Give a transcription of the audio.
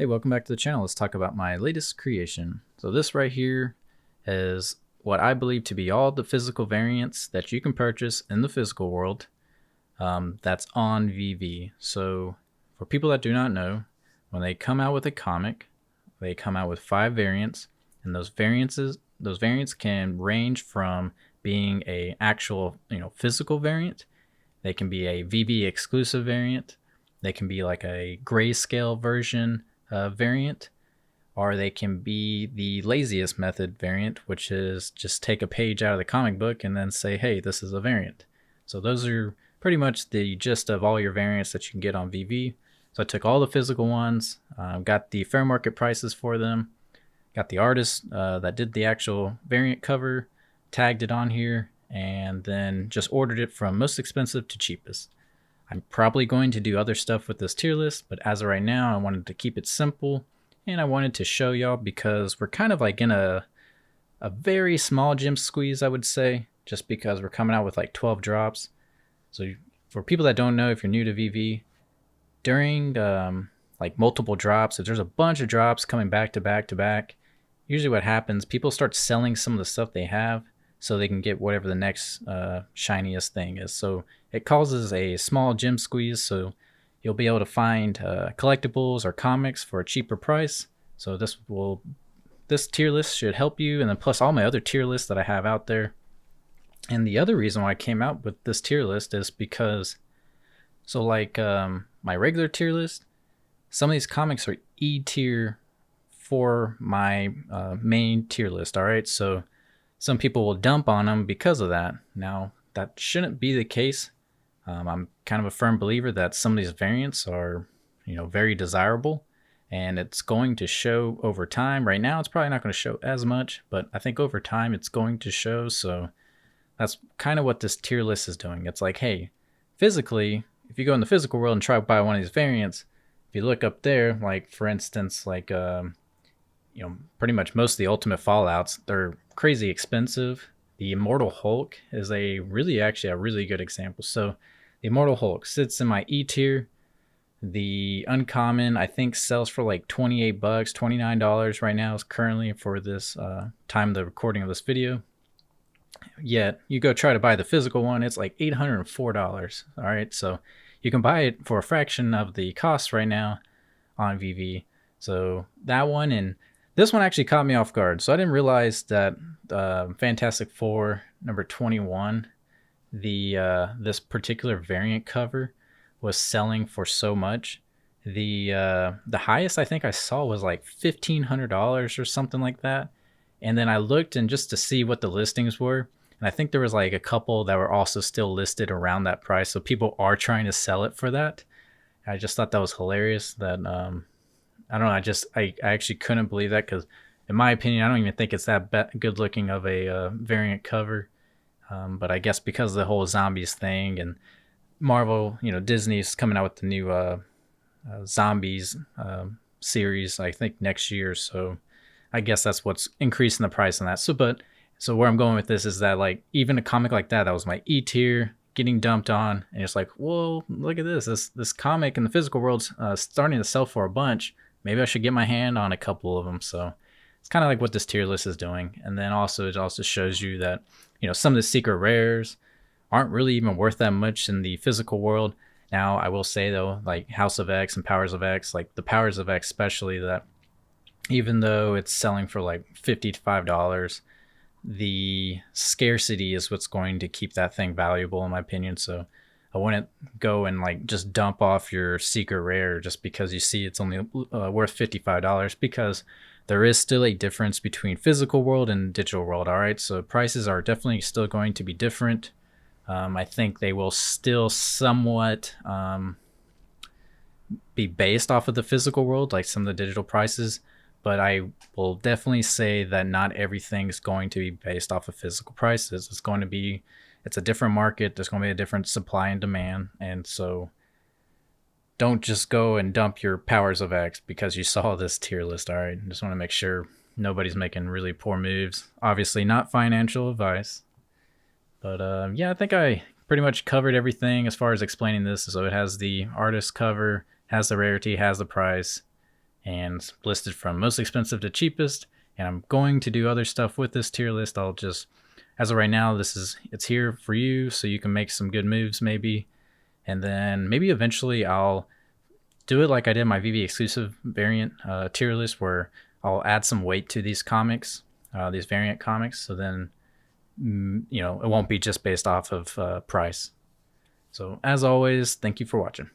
Hey, welcome back to the channel. Let's talk about my latest creation. So this right here is what I believe to be all the physical variants that you can purchase in the physical world that's on VeVe. So for people that do not know, when they come out with a comic, they come out with 5 variants, and those variants can range from being a actual physical variant. They can be a VeVe exclusive variant. They can be like a grayscale version variant, or they can be the laziest method variant, which is just take a page out of the comic book and then say, hey, this is a variant. So those are pretty much the gist of all your variants that you can get on VeVe. So I took all the physical ones, got the fair market prices for them, got the artist that did the actual variant cover, tagged it on here, and then just ordered it from most expensive to cheapest. I'm probably going to do other stuff with this tier list, but as of right now, I wanted to keep it simple, and I wanted to show y'all because we're kind of like in a very small gem squeeze, I would say, just because we're coming out with like 12 drops. So for people that don't know, if you're new to VeVe, during like multiple drops, if there's a bunch of drops coming back to back to back, usually what happens, people start selling some of the stuff they have so they can get whatever the next shiniest thing is. So it causes a small gem squeeze, so you'll be able to find collectibles or comics for a cheaper price. So this tier list should help you, and then plus all my other tier lists that I have out there. And the other reason why I came out with this tier list is because, so like my regular tier list, some of these comics are E tier for my main tier list. All right, so some people will dump on them because of that. Now, that shouldn't be the case. I'm kind of a firm believer that some of these variants are, very desirable, and it's going to show over time. Right now, it's probably not going to show as much, but I think over time it's going to show. So that's kind of what this tier list is doing. It's like, hey, physically, if you go in the physical world and try to buy one of these variants, if you look up there, like for instance, like pretty much most of the Ultimate Fallouts, they're crazy expensive. The Immortal Hulk is actually a really good example. So the Immortal Hulk sits in my E tier. The Uncommon, I think, sells for like $28, $29 right now is currently for this time of the recording of this video. Yet you go try to buy the physical one, it's like $804. All right, so you can buy it for a fraction of the cost right now on VeVe. So that one, and this one actually caught me off guard. So I didn't realize that Fantastic Four number 21, this particular variant cover was selling for so much. The highest I think I saw was like $1,500 or something like that. And then I looked and just to see what the listings were, and I think there was like a couple that were also still listed around that price. So people are trying to sell it for that. I just thought that was hilarious. That I don't know. I actually couldn't believe that, because in my opinion, I don't even think it's that good looking of a variant cover. But I guess because of the whole zombies thing, and Marvel, Disney's coming out with the new zombies series, I think next year. So I guess that's what's increasing the price on that. So where I'm going with this is that, like, even a comic like that was my E tier, getting dumped on, and it's like, whoa, look at this comic in the physical world's starting to sell for a bunch. Maybe I should get my hand on a couple of them. So it's kind of like what this tier list is doing. And then also it also shows you that some of the secret rares aren't really even worth that much in the physical world. Now I will say though, like House of X and Powers of X, like the Powers of X especially, that even though it's selling for like $55, the scarcity is what's going to keep that thing valuable, in my opinion. So I wouldn't go and like just dump off your secret rare just because you see it's only worth $55, because there is still a difference between physical world and digital world. All right, so prices are definitely still going to be different. I think they will still somewhat be based off of the physical world, like some of the digital prices. But I will definitely say that not everything's going to be based off of physical prices. It's a different market. There's going to be a different supply and demand. And so don't just go and dump your Powers of X because you saw this tier list. All right. I just want to make sure nobody's making really poor moves. Obviously not financial advice. But yeah, I think I pretty much covered everything as far as explaining this. So it has the artist cover, has the rarity, has the price. and listed from most expensive to cheapest. And I'm going to do other stuff with this tier list. I'll just, as of right now, it's here for you so you can make some good moves maybe. And then maybe eventually I'll do it like I did my VeVe exclusive variant tier list, where I'll add some weight to these comics, these variant comics. So then, it won't be just based off of price. So as always, thank you for watching.